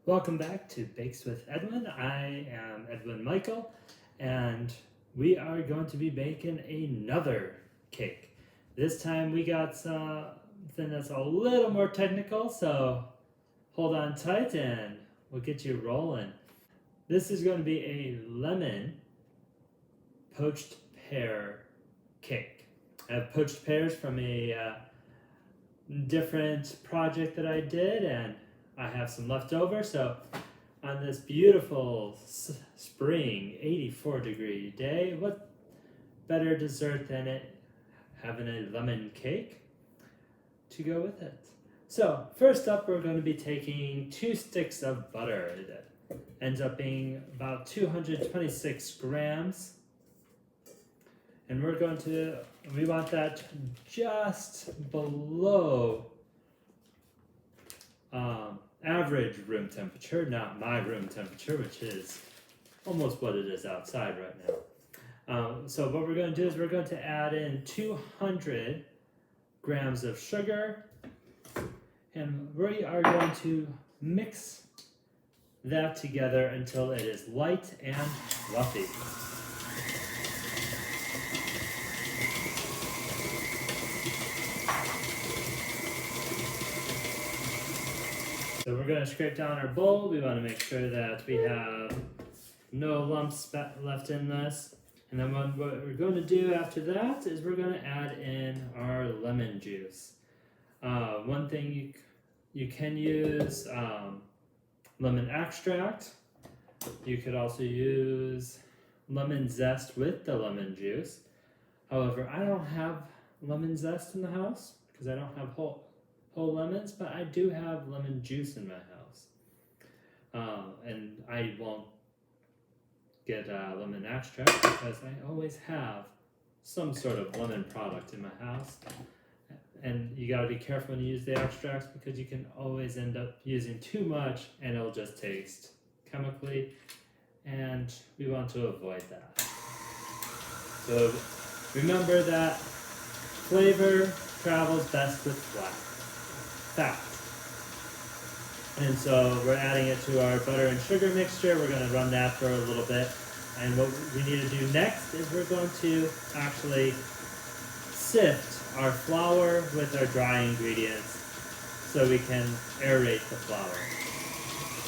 Welcome back to Bakes with Edwin. I am Edwin Michael, and we are going to be baking another cake. This time we got something that's a little more technical, so hold on tight and we'll get you rolling. This is going to be a lemon poached pear cake. I have poached pears from a different project that I did, and I have some left over. So on this beautiful spring 84-degree day, what better dessert than having a lemon cake to go with it? So first up, we're going to be taking 2 sticks of butter. That ends up being about 226 grams. And we want that just below average room temperature, not my room temperature, which is almost what it is outside right now. So what we're going to do is we're going to add in 200 grams of sugar, and we are going to mix that together until it is light and fluffy. So we're going to scrape down our bowl. We want to make sure that we have no lumps left in this. And then what we're going to do after that is we're going to add in our lemon juice. One thing you can use lemon extract. You could also use lemon zest with the lemon juice. However, I don't have lemon zest in the house because I don't have whole lemons, but I do have lemon juice in my house. And I won't get lemon extract because I always have some sort of lemon product in my house. And you got to be careful when you use the extracts because you can always end up using too much and it'll just taste chemically, and we want to avoid that. So remember that flavor travels best with fat. And so we're adding it to our butter and sugar mixture. We're going to run that for a little bit. And what we need to do next is we're going to actually sift our flour with our dry ingredients so we can aerate the flour.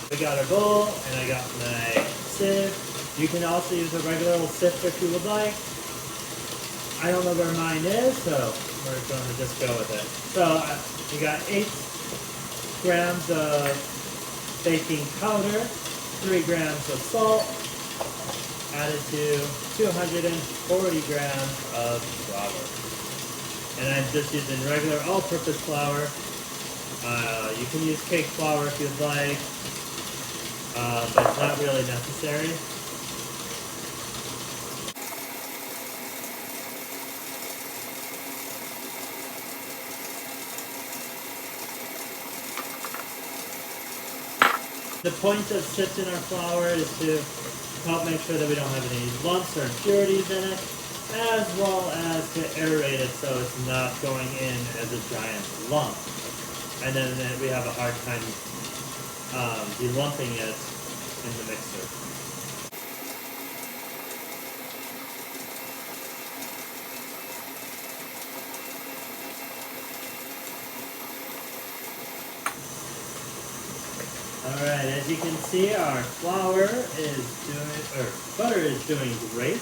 We got our bowl and I got my sieve. You can also use a regular old sifter if you would like. I don't know where mine is, so we're going to just go with it. So we got 8 grams of baking powder, 3 grams of salt, added to 240 grams of flour. And I'm just using regular all-purpose flour. You can use cake flour if you'd like, but it's not really necessary. The point of sifting our flour is to help make sure that we don't have any lumps or impurities in it, as well as to aerate it so it's not going in as a giant lump. And then we have a hard time delumping it in the mixer. Alright, as you can see, our butter is doing great.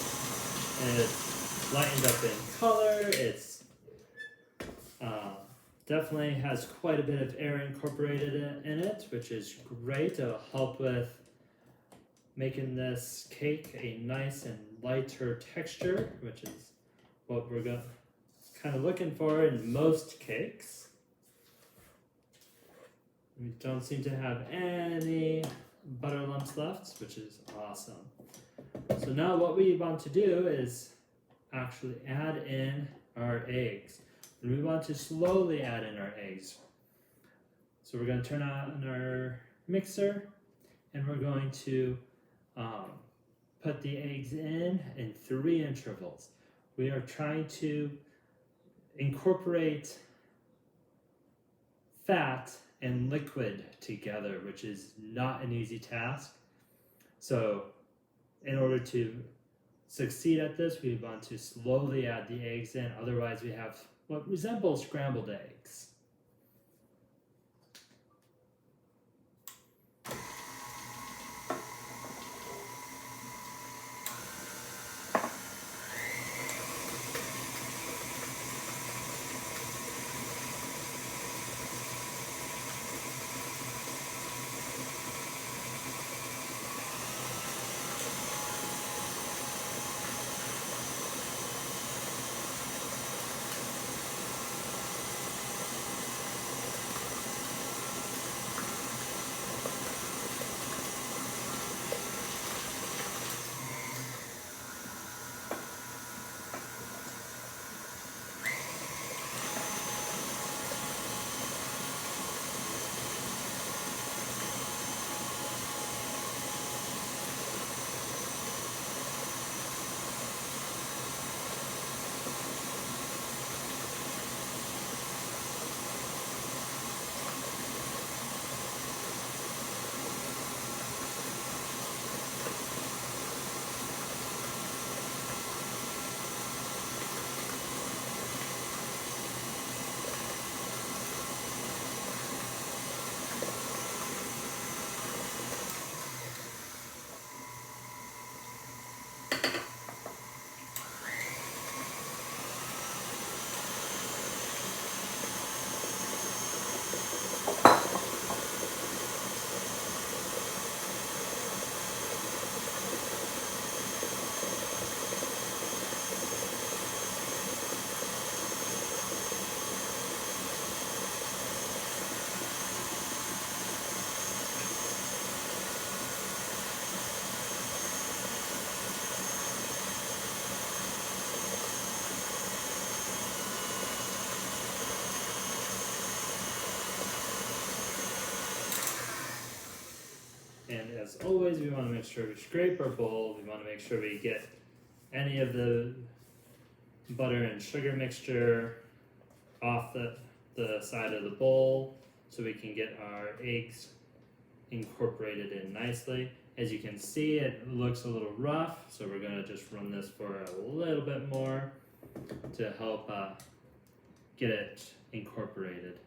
And it's lightened up in color. It's definitely has quite a bit of air incorporated in it, which is great. It'll help with making this cake a nice and lighter texture, which is what we're kind of looking for in most cakes. We don't seem to have any butter lumps left, which is awesome. So now what we want to do is actually add in our eggs. And we want to slowly add in our eggs. So we're going to turn on our mixer and we're going to put the eggs in 3 intervals. We are trying to incorporate fat and liquid together, which is not an easy task. So in order to succeed at this, we want to slowly add the eggs in, otherwise we have what resembles scrambled eggs. And as always, we want to make sure we scrape our bowl. We want to make sure we get any of the butter and sugar mixture off the side of the bowl so we can get our eggs incorporated in nicely. As you can see, it looks a little rough, so we're going to just run this for a little bit more to help get it incorporated.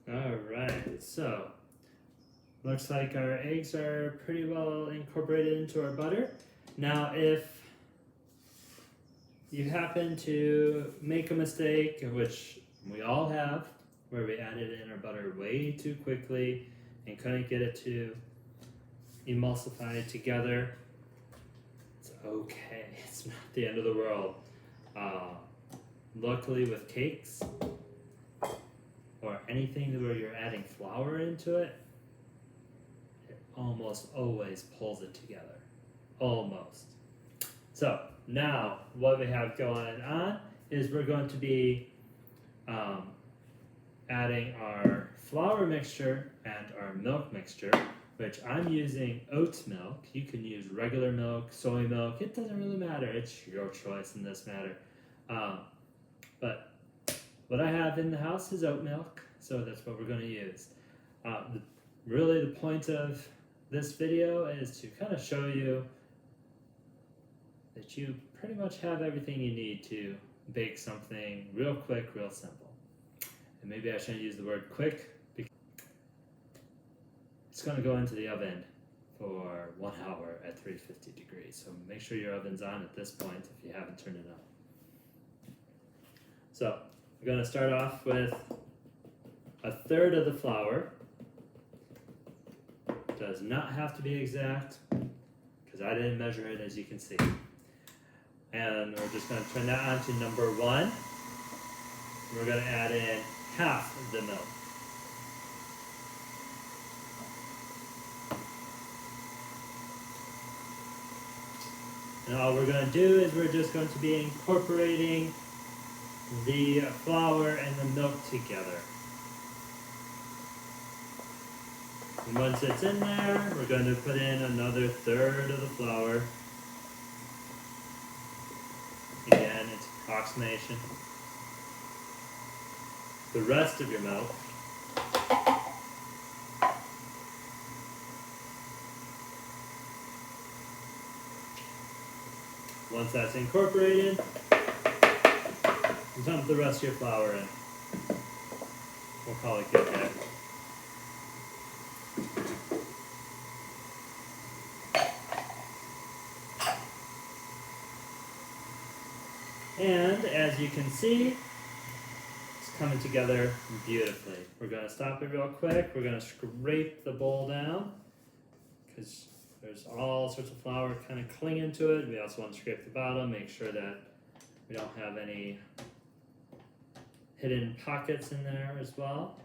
Alright, so looks like our eggs are pretty well incorporated into our butter. Now if you happen to make a mistake, which we all have, where we added in our butter way too quickly and couldn't get it to emulsify together, it's okay, it's not the end of the world. Luckily with cakes, or anything where you're adding flour into it, it almost always pulls it together. Almost. So now what we have going on is we're going to be adding our flour mixture and our milk mixture, which I'm using oat milk. You can use regular milk, soy milk, it doesn't really matter. It's your choice in this matter. But what I have in the house is oat milk, so that's what we're going to use. Really the point of this video is to kind of show you that you pretty much have everything you need to bake something real quick, real simple. And maybe I shouldn't use the word quick, because it's going to go into the oven for 1 hour at 350 degrees. So make sure your oven's on at this point if you haven't turned it on. So we're going to start off with 1/3 of the flour. Does not have to be exact, because I didn't measure it, as you can see. And we're just going to turn that on to number 1. We're going to add in half of the milk. And all we're going to do is we're just going to be incorporating the flour and the milk together. And once it's in there, we're going to put in another third of the flour. Again, it's approximation. The rest of your milk. Once that's incorporated, you dump the rest of your flour in. We'll call it good there. And as you can see, it's coming together beautifully. We're going to stop it real quick. We're going to scrape the bowl down because there's all sorts of flour kind of clinging to it. We also want to scrape the bottom, make sure that we don't have any hidden pockets in there as well.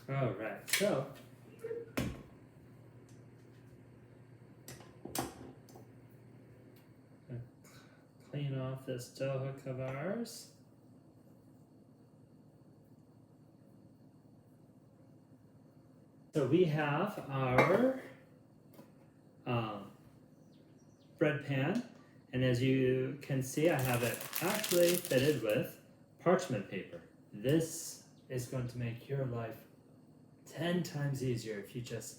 All right, so clean off this dough hook of ours. So we have our bread pan, and as you can see, I have it actually fitted with parchment paper. This is going to make your life 10 times easier if you just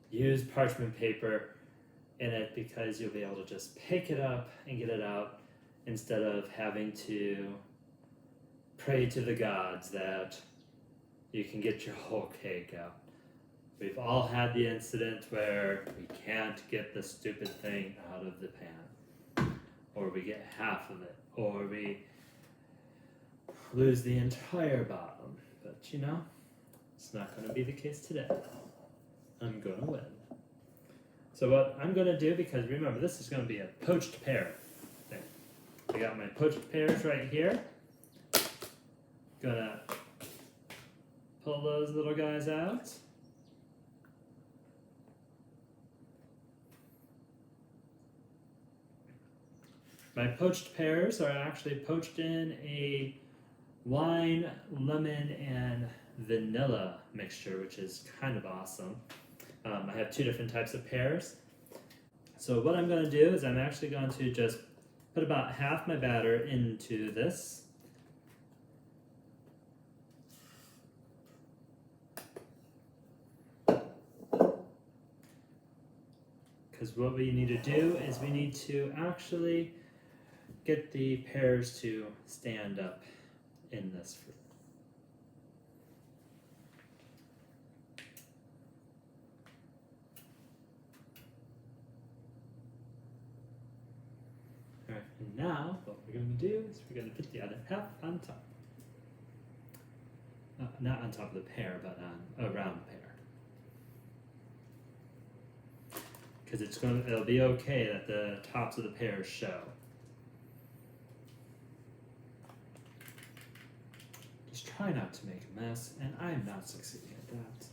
use parchment paper in it, because you'll be able to just pick it up and get it out instead of having to pray to the gods that you can get your whole cake out. We've all had the incident where we can't get the stupid thing out of the pan, or we get half of it, or we lose the entire bottom. But you know, it's not going to be the case today. I'm going to win. So what I'm going to do, because remember, this is going to be a poached pear thing. I got my poached pears right here. Gonna pull those little guys out. My poached pears are actually poached in a wine, lemon, and vanilla mixture, which is kind of awesome. I have two different types of pears. So what I'm going to do is I'm actually going to just put about half my batter into this. Because what we need to do is we need to actually get the pears to stand up in this fruit. Alright, and now what we're going to do is we're going to put the other half on top. Not on top of the pear, but on around the pear. Because it'll be okay that the tops of the pears show. Just try not to make a mess, and I'm not succeeding at that.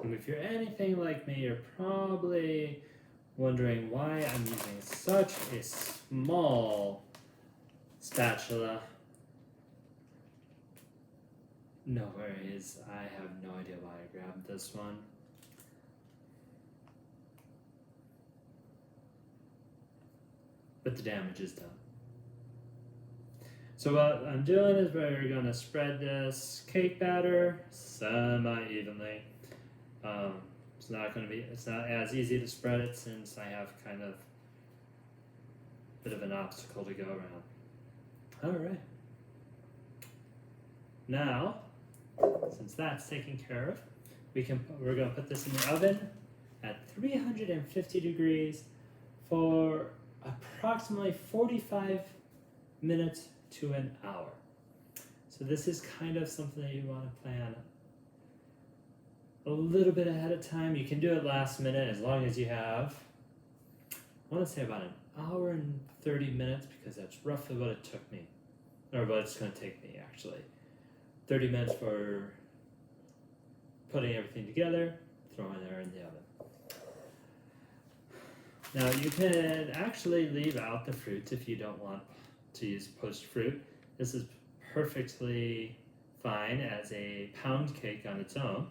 And if you're anything like me, you're probably wondering why I'm using such a small spatula. No worries, I have no idea why I grabbed this one. but the damage is done. So what I'm doing is we're going to spread this cake batter semi-evenly. It's not as easy to spread it since I have kind of a bit of an obstacle to go around. All right. Now, since that's taken care of, we're going to put this in the oven at 350 degrees for approximately 45 minutes to an hour. So this is kind of something that you want to plan a little bit ahead of time. You can do it last minute as long as you have, I want to say about an hour and 30 minutes because that's roughly what it took me, or what it's going to take me actually. 30 minutes for putting everything together, throwing it in the oven. Now you can actually leave out the fruit if you don't want to use poached fruit. This is perfectly fine as a pound cake on its own.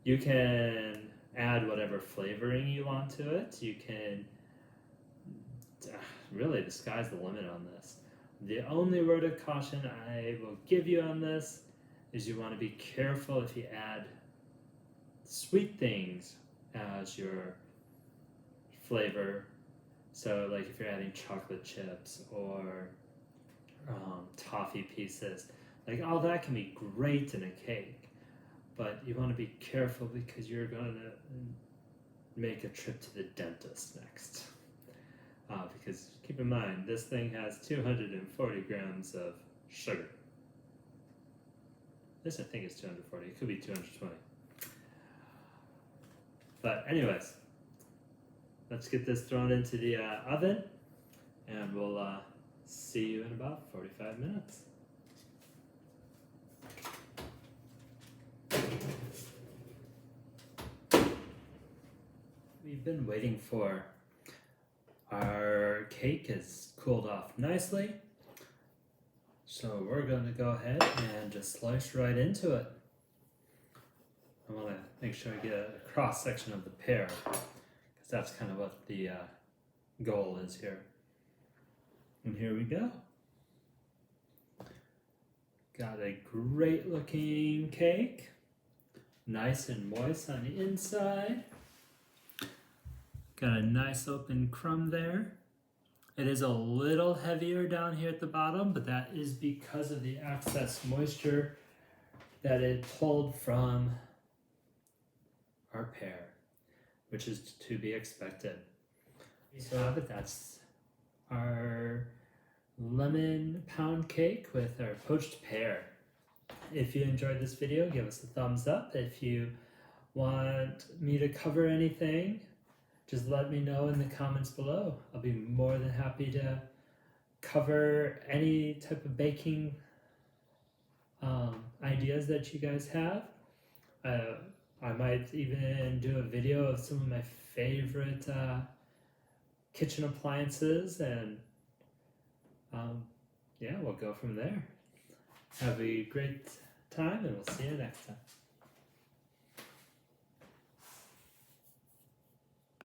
You can add whatever flavoring you want to it. You can, really the sky's the limit on this. The only word of caution I will give you on this is you want to be careful if you add sweet things as your flavor. So like if you're adding chocolate chips or toffee pieces, like all that can be great in a cake, but you want to be careful because you're going to make a trip to the dentist next. Because keep in mind, this thing has 240 grams of sugar. This I think is 240, it could be 220. But anyways, let's get this thrown into the oven and we'll see you in about 45 minutes. We've been waiting for our cake has cooled off nicely. So we're going to go ahead and just slice right into it. I want to make sure I get a cross section of the pear, because that's kind of what the goal is here. And here we go. Got a great looking cake, nice and moist on the inside. Got a nice open crumb there. It is a little heavier down here at the bottom, but that is because of the excess moisture that it pulled from our pear, which is to be expected. So that's our lemon pound cake with our poached pear. If you enjoyed this video, give us a thumbs up. If you want me to cover anything, just let me know in the comments below. I'll be more than happy to cover any type of baking ideas that you guys have. I might even do a video of some of my favorite kitchen appliances, and yeah, we'll go from there. Have a great time, and we'll see you next time.